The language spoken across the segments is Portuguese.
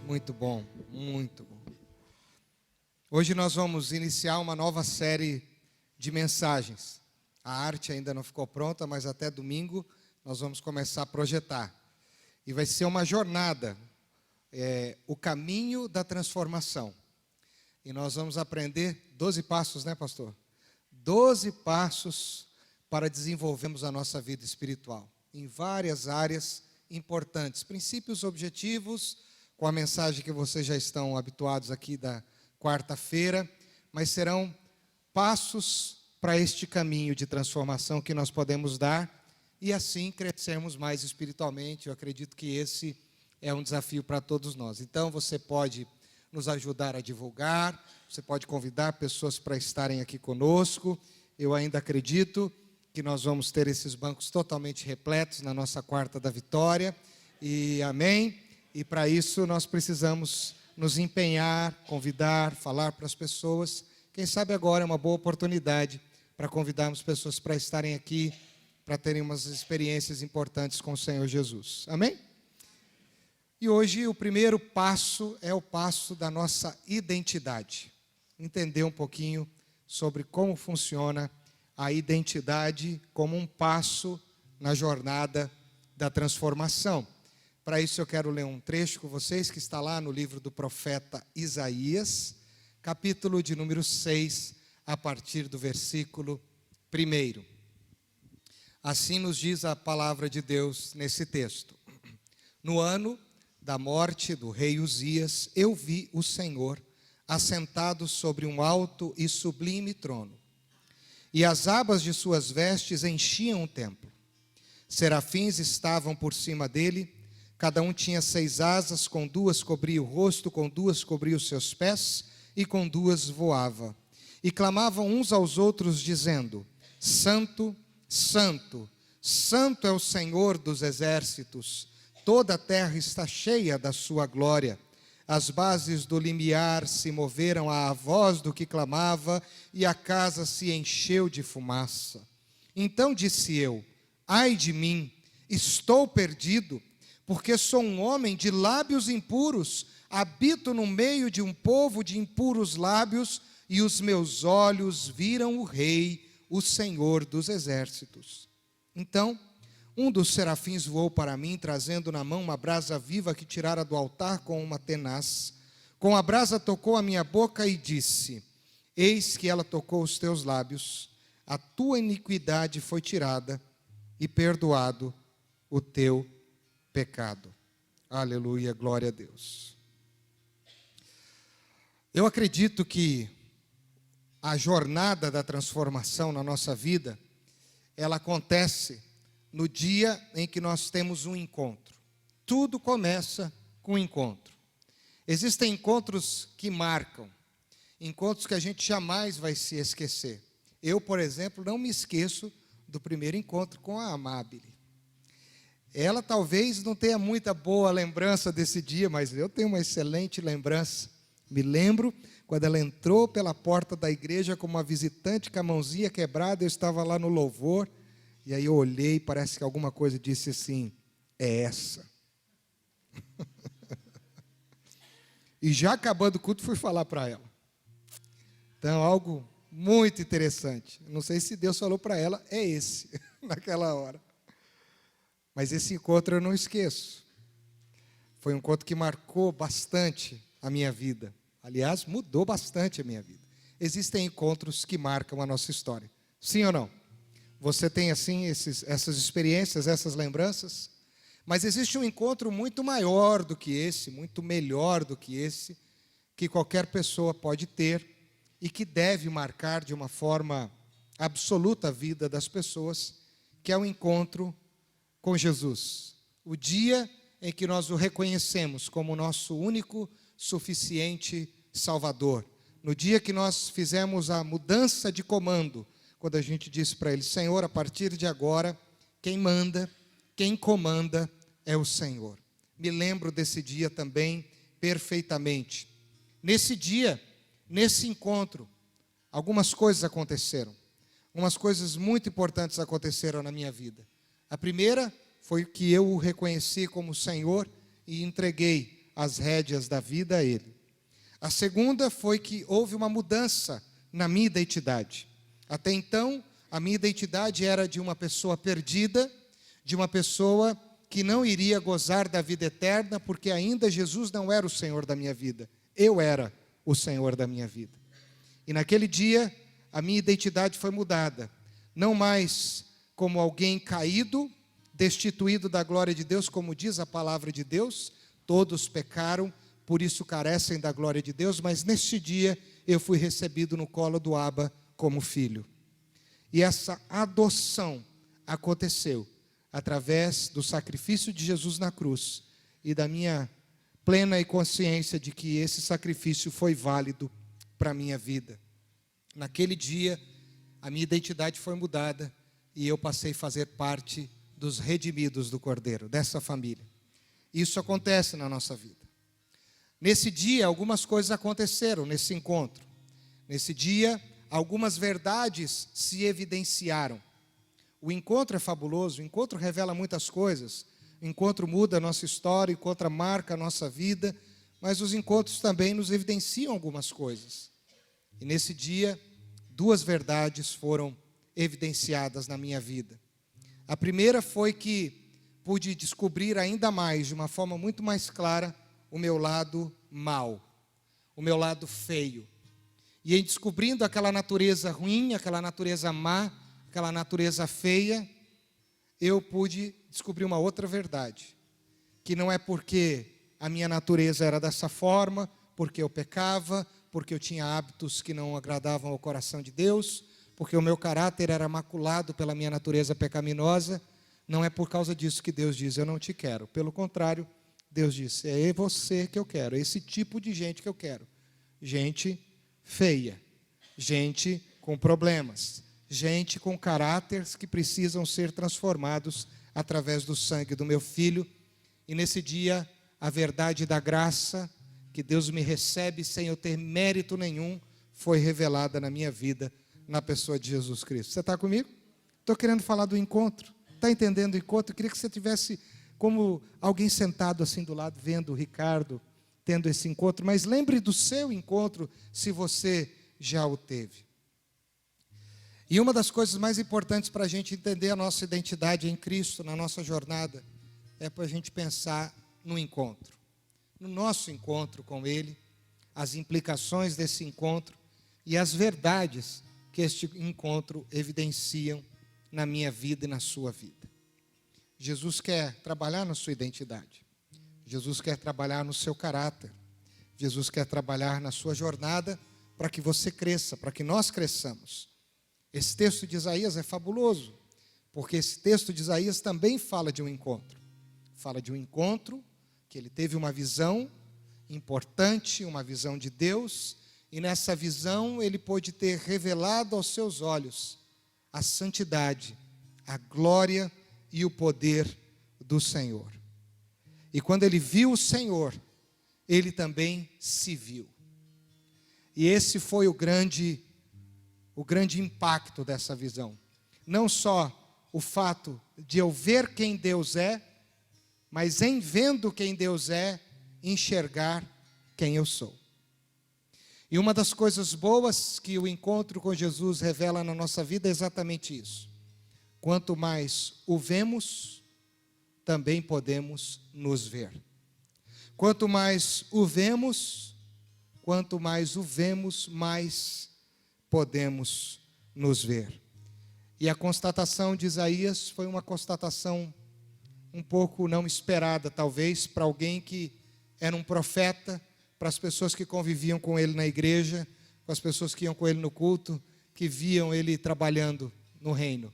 Muito bom, muito bom. Hoje nós vamos iniciar uma nova série de mensagens. A arte ainda não ficou pronta, mas até domingo nós vamos começar a projetar. E vai ser uma jornada, o caminho da transformação. E nós vamos aprender 12 passos, né, pastor? 12 passos para desenvolvermos a nossa vida espiritual, em várias áreas importantes. Princípios objetivos, com a mensagem que vocês já estão habituados aqui da quarta-feira, mas serão passos para este caminho de transformação que nós podemos dar e assim crescermos mais espiritualmente. Eu acredito que esse é um desafio para todos nós. Então você pode nos ajudar a divulgar, você pode convidar pessoas para estarem aqui conosco. Eu ainda acredito que nós vamos ter esses bancos totalmente repletos na nossa quarta da vitória, e amém? E para isso nós precisamos nos empenhar, convidar, falar para as pessoas. Quem sabe agora é uma boa oportunidade para convidarmos pessoas para estarem aqui, para terem umas experiências importantes com o Senhor Jesus. Amém? E hoje o primeiro passo é o passo da nossa identidade. Entender um pouquinho sobre como funciona a identidade como um passo na jornada da transformação. Para isso eu quero ler um trecho com vocês que está lá no livro do profeta Isaías, capítulo de número 6, a partir do versículo 1. Assim nos diz a palavra de Deus nesse texto. No ano da morte do rei Uzias, eu vi o Senhor assentado sobre um alto e sublime trono, e as abas de suas vestes enchiam o templo. Serafins estavam por cima dele, cada um tinha 6 asas, com 2 cobria o rosto, com 2 cobria os seus pés, e com 2 voava. E clamavam uns aos outros, dizendo: Santo, Santo, Santo é o Senhor dos exércitos, toda a terra está cheia da sua glória. As bases do limiar se moveram à voz do que clamava, e a casa se encheu de fumaça. Então disse eu: ai de mim, estou perdido, porque sou um homem de lábios impuros, habito no meio de um povo de impuros lábios, e os meus olhos viram o Rei, o Senhor dos exércitos. Então, um dos serafins voou para mim, trazendo na mão uma brasa viva que tirara do altar com uma tenaz. Com a brasa tocou a minha boca e disse: eis que ela tocou os teus lábios, a tua iniquidade foi tirada e perdoado o teu pecado. Aleluia, glória a Deus. Eu acredito que a jornada da transformação na nossa vida, ela acontece no dia em que nós temos um encontro. Tudo começa com um encontro. Existem encontros que marcam, encontros que a gente jamais vai se esquecer. Eu, por exemplo, não me esqueço do primeiro encontro com a Amabile. Ela talvez não tenha muita boa lembrança desse dia, mas eu tenho uma excelente lembrança. Me lembro quando ela entrou pela porta da igreja como uma visitante com a mãozinha quebrada. Eu estava lá no louvor, e aí eu olhei, parece que alguma coisa disse assim: é essa. E já acabando o culto, fui falar para ela. Então, algo muito interessante. Não sei se Deus falou para ela, é esse, naquela hora. Mas esse encontro eu não esqueço. Foi um encontro que marcou bastante a minha vida. Aliás, mudou bastante a minha vida. Existem encontros que marcam a nossa história. Sim ou não? Você tem assim essas experiências, essas lembranças? Mas existe um encontro muito maior do que esse, muito melhor do que esse, que qualquer pessoa pode ter e que deve marcar de uma forma absoluta a vida das pessoas, que é o encontro com Jesus. O dia em que nós o reconhecemos como nosso único, suficiente Salvador. No dia que nós fizemos a mudança de comando, quando a gente disse para Ele: Senhor, a partir de agora, quem manda, quem comanda é o Senhor. Me lembro desse dia também perfeitamente. Nesse dia, nesse encontro, algumas coisas aconteceram. Umas coisas muito importantes aconteceram na minha vida. A primeira foi que eu o reconheci como Senhor e entreguei as rédeas da vida a Ele. A segunda foi que houve uma mudança na minha identidade. Até então, a minha identidade era de uma pessoa perdida, de uma pessoa que não iria gozar da vida eterna, porque ainda Jesus não era o Senhor da minha vida. Eu era o Senhor da minha vida. E naquele dia, a minha identidade foi mudada. Não mais como alguém caído, destituído da glória de Deus, como diz a palavra de Deus. Todos pecaram, por isso carecem da glória de Deus. Mas neste dia, eu fui recebido no colo do Abba como filho. E essa adoção aconteceu através do sacrifício de Jesus na cruz e da minha plena consciência de que esse sacrifício foi válido para a minha vida. Naquele dia, a minha identidade foi mudada e eu passei a fazer parte dos redimidos do Cordeiro, dessa família. Isso acontece na nossa vida. Nesse dia, algumas coisas aconteceram nesse encontro. Nesse dia, algumas verdades se evidenciaram. O encontro é fabuloso, o encontro revela muitas coisas. O encontro muda a nossa história, o encontro marca a nossa vida, mas os encontros também nos evidenciam algumas coisas. E nesse dia, duas verdades foram evidenciadas na minha vida. A primeira foi que pude descobrir ainda mais, de uma forma muito mais clara, o meu lado mau, o meu lado feio. E em descobrindo aquela natureza ruim, aquela natureza má, aquela natureza feia, eu pude descobrir uma outra verdade, que não é porque a minha natureza era dessa forma, porque eu pecava, porque eu tinha hábitos que não agradavam ao coração de Deus, porque o meu caráter era maculado pela minha natureza pecaminosa. Não é por causa disso que Deus diz, eu não te quero. Pelo contrário, Deus disse, é você que eu quero, é esse tipo de gente que eu quero. Gente feia, gente com problemas, gente com caráteres que precisam ser transformados através do sangue do meu filho. E nesse dia, a verdade da graça, que Deus me recebe sem eu ter mérito nenhum, foi revelada na minha vida, na pessoa de Jesus Cristo. Você está comigo? Estou querendo falar do encontro. Está entendendo o encontro? Eu queria que você tivesse como alguém sentado assim do lado, vendo o Ricardo tendo esse encontro. Mas lembre do seu encontro, se você já o teve. E uma das coisas mais importantes para a gente entender a nossa identidade em Cristo, na nossa jornada, é para a gente pensar no encontro. No nosso encontro com Ele, as implicações desse encontro e as verdades que este encontro evidenciam na minha vida e na sua vida. Jesus quer trabalhar na sua identidade. Jesus quer trabalhar no seu caráter. Jesus quer trabalhar na sua jornada para que você cresça, para que nós cresçamos. Esse texto de Isaías é fabuloso, porque esse texto de Isaías também fala de um encontro. Fala de um encontro que ele teve uma visão importante, uma visão de Deus, e nessa visão ele pôde ter revelado aos seus olhos a santidade, a glória e o poder do Senhor. E quando ele viu o Senhor, ele também se viu. E esse foi o grande impacto dessa visão. Não só o fato de eu ver quem Deus é, mas em vendo quem Deus é, enxergar quem eu sou. E uma das coisas boas que o encontro com Jesus revela na nossa vida é exatamente isso. Quanto mais o vemos, também podemos nos ver. Quanto mais o vemos, mais podemos nos ver. E a constatação de Isaías foi uma constatação um pouco não esperada, talvez, para alguém que era um profeta, para as pessoas que conviviam com ele na igreja, com as pessoas que iam com ele no culto, que viam ele trabalhando no reino.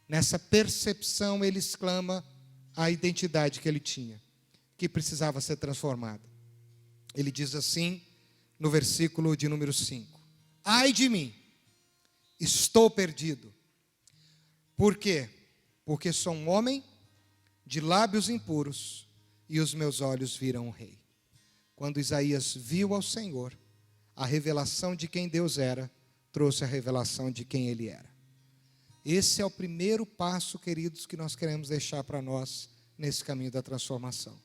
Nessa percepção, ele exclama a identidade que ele tinha, que precisava ser transformada. Ele diz assim, no versículo de número 5. Ai de mim, estou perdido. Por quê? Porque sou um homem de lábios impuros e os meus olhos viram o Rei. Quando Isaías viu ao Senhor, a revelação de quem Deus era, trouxe a revelação de quem Ele era. Esse é o primeiro passo, queridos, que nós queremos deixar para nós nesse caminho da transformação.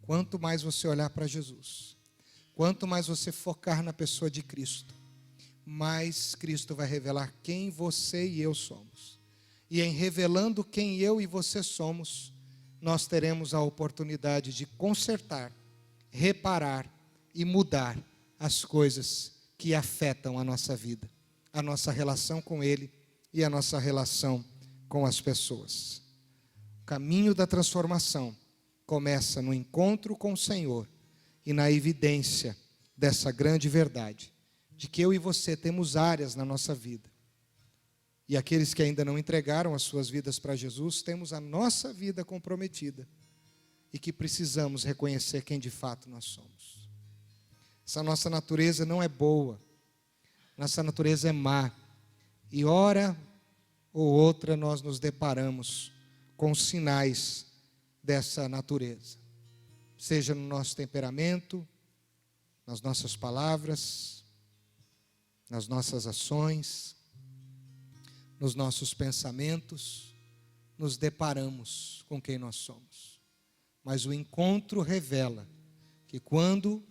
quanto mais você olhar para Jesus, quanto mais você focar na pessoa de Cristo, mais Cristo vai revelar quem você e eu somos. E em revelando quem eu e você somos, nós teremos a oportunidade de consertar, reparar e mudar as coisas que afetam a nossa vida, a nossa relação com Ele e a nossa relação com as pessoas. O caminho da transformação começa no encontro com o Senhor e na evidência dessa grande verdade, de que eu e você temos áreas na nossa vida. E aqueles que ainda não entregaram as suas vidas para Jesus, temos a nossa vida comprometida e que precisamos reconhecer quem de fato nós somos. Essa nossa natureza não é boa, nossa natureza é má, e hora ou outra nós nos deparamos com sinais dessa natureza, seja no nosso temperamento, nas nossas palavras, nas nossas ações, nos nossos pensamentos, nos deparamos com quem nós somos. Mas o encontro revela que quando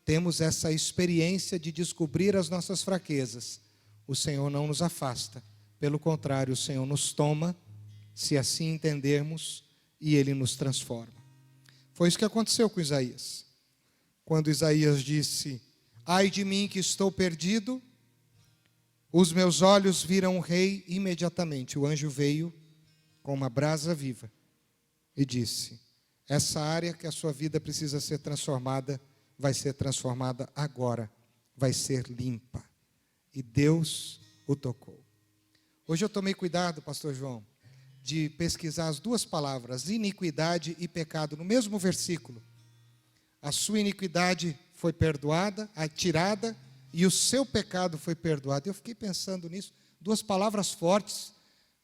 temos essa experiência de descobrir as nossas fraquezas, o Senhor não nos afasta, pelo contrário, o Senhor nos toma, se assim entendermos, e Ele nos transforma. Foi isso que aconteceu com Isaías. Quando Isaías disse: ai de mim que estou perdido, os meus olhos viram o rei. Imediatamente o anjo veio com uma brasa viva e disse: essa área que a sua vida precisa ser transformada, vai ser transformada agora, vai ser limpa. E Deus o tocou. Hoje eu tomei cuidado, pastor João, de pesquisar as duas palavras, iniquidade e pecado, no mesmo versículo. A sua iniquidade foi perdoada, tirada, e o seu pecado foi perdoado. Eu fiquei pensando nisso, duas palavras fortes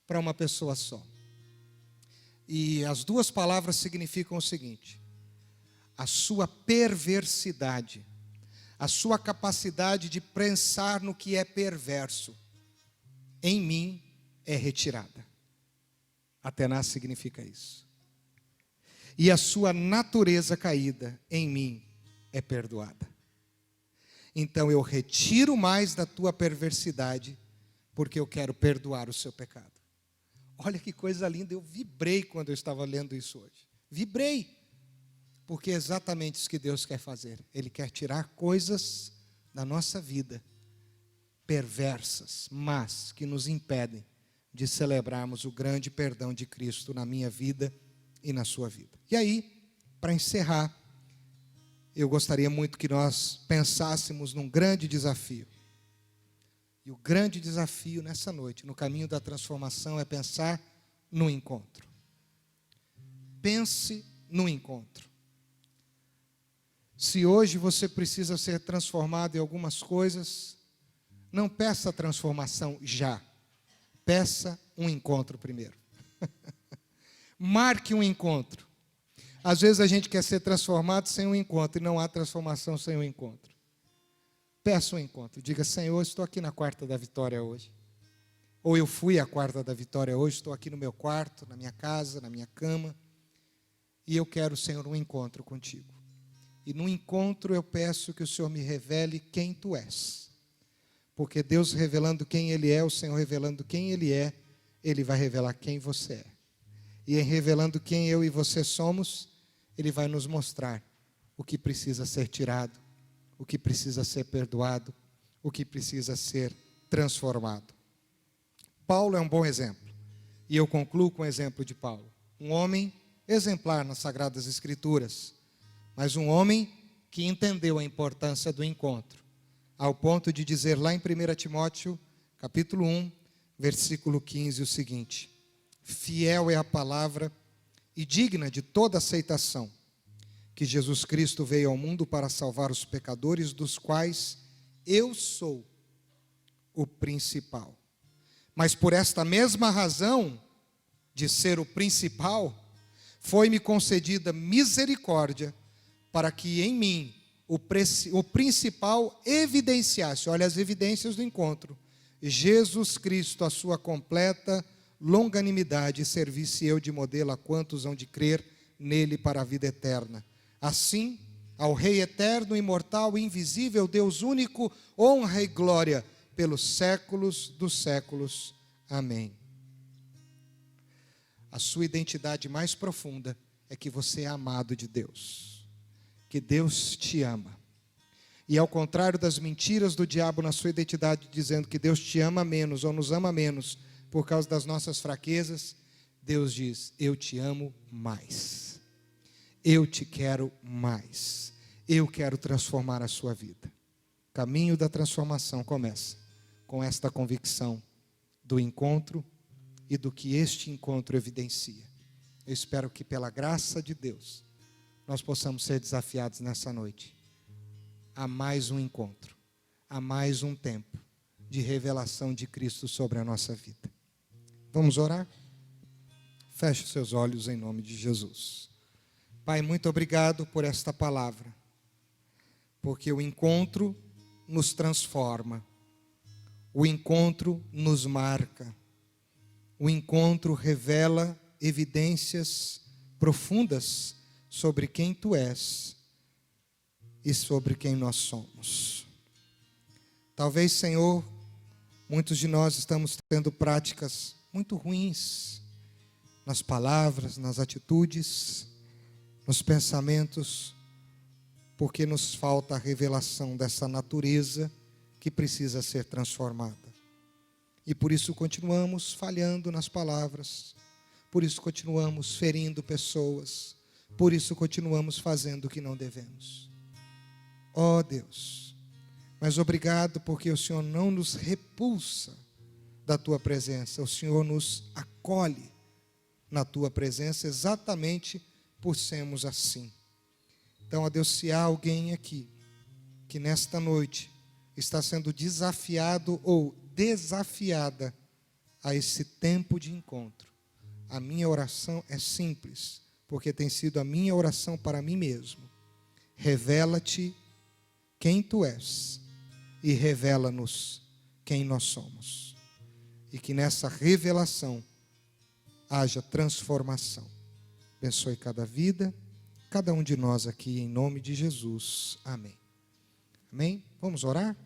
para uma pessoa só. E as duas palavras significam o seguinte: a sua perversidade, a sua capacidade de pensar no que é perverso, em mim é retirada. Atená significa isso. E a sua natureza caída, em mim, é perdoada. Então eu retiro mais da tua perversidade, porque eu quero perdoar o seu pecado. Olha que coisa linda, eu vibrei quando eu estava lendo isso hoje. Vibrei, porque é exatamente isso que Deus quer fazer. Ele quer tirar coisas da nossa vida, perversas, mas que nos impedem de celebrarmos o grande perdão de Cristo na minha vida e na sua vida. E aí, para encerrar, eu gostaria muito que nós pensássemos num grande desafio. E o grande desafio nessa noite, no caminho da transformação, é pensar no encontro. Pense no encontro. Se hoje você precisa ser transformado em algumas coisas, não peça a transformação já. Peça um encontro primeiro. Marque um encontro. Às vezes a gente quer ser transformado sem um encontro, e não há transformação sem um encontro. Peça um encontro. Diga: Senhor, estou aqui na Quarta da Vitória hoje. Ou eu fui à Quarta da Vitória hoje, estou aqui no meu quarto, na minha casa, na minha cama. E eu quero, Senhor, um encontro contigo. E no encontro eu peço que o Senhor me revele quem Tu és. Porque Deus revelando quem Ele é, o Senhor revelando quem Ele é, Ele vai revelar quem você é. E em revelando quem eu e você somos, Ele vai nos mostrar o que precisa ser tirado, o que precisa ser perdoado, o que precisa ser transformado. Paulo é um bom exemplo. E eu concluo com o exemplo de Paulo. Um homem exemplar nas Sagradas Escrituras, mas um homem que entendeu a importância do encontro, ao ponto de dizer lá em 1 Timóteo, capítulo 1, versículo 15, o seguinte: fiel é a palavra e digna de toda aceitação, que Jesus Cristo veio ao mundo para salvar os pecadores, dos quais eu sou o principal. Mas por esta mesma razão de ser o principal, foi-me concedida misericórdia, para que em mim o principal evidenciasse, olha as evidências do encontro, Jesus Cristo, a sua completa longanimidade, servisse eu de modelo a quantos hão de crer nele para a vida eterna, Assim, ao Rei eterno, imortal e invisível, Deus único, honra e glória pelos séculos dos séculos. Amém. A sua identidade mais profunda é que você é amado de Deus, que Deus te ama. E ao contrário das mentiras do diabo na sua identidade, dizendo que Deus te ama menos ou nos ama menos por causa das nossas fraquezas, Deus diz: eu te amo mais. Eu te quero mais. Eu quero transformar a sua vida. O caminho da transformação começa com esta convicção do encontro e do que este encontro evidencia. Eu espero que pela graça de Deus nós possamos ser desafiados nessa noite a mais um encontro, a mais um tempo de revelação de Cristo sobre a nossa vida. Vamos orar? Feche os seus olhos em nome de Jesus. Pai, muito obrigado por esta palavra, porque o encontro nos transforma, o encontro nos marca, o encontro revela evidências profundas sobre quem Tu és e sobre quem nós somos. Talvez, Senhor, muitos de nós estamos tendo práticas muito ruins nas palavras, nas atitudes, nos pensamentos, porque nos falta a revelação dessa natureza que precisa ser transformada. E por isso continuamos falhando nas palavras, por isso continuamos ferindo pessoas, por isso continuamos fazendo o que não devemos. Ó Deus, mas obrigado porque o Senhor não nos repulsa da Tua presença, o Senhor nos acolhe na Tua presença exatamente por sermos assim. Então, ó Deus, se há alguém aqui que nesta noite está sendo desafiado ou desafiada a esse tempo de encontro, a minha oração é simples, porque tem sido a minha oração para mim mesmo. Revela-te quem Tu és e revela-nos quem nós somos. E que nessa revelação haja transformação. Abençoe cada vida, cada um de nós aqui, em nome de Jesus. Amém. Amém? Vamos orar?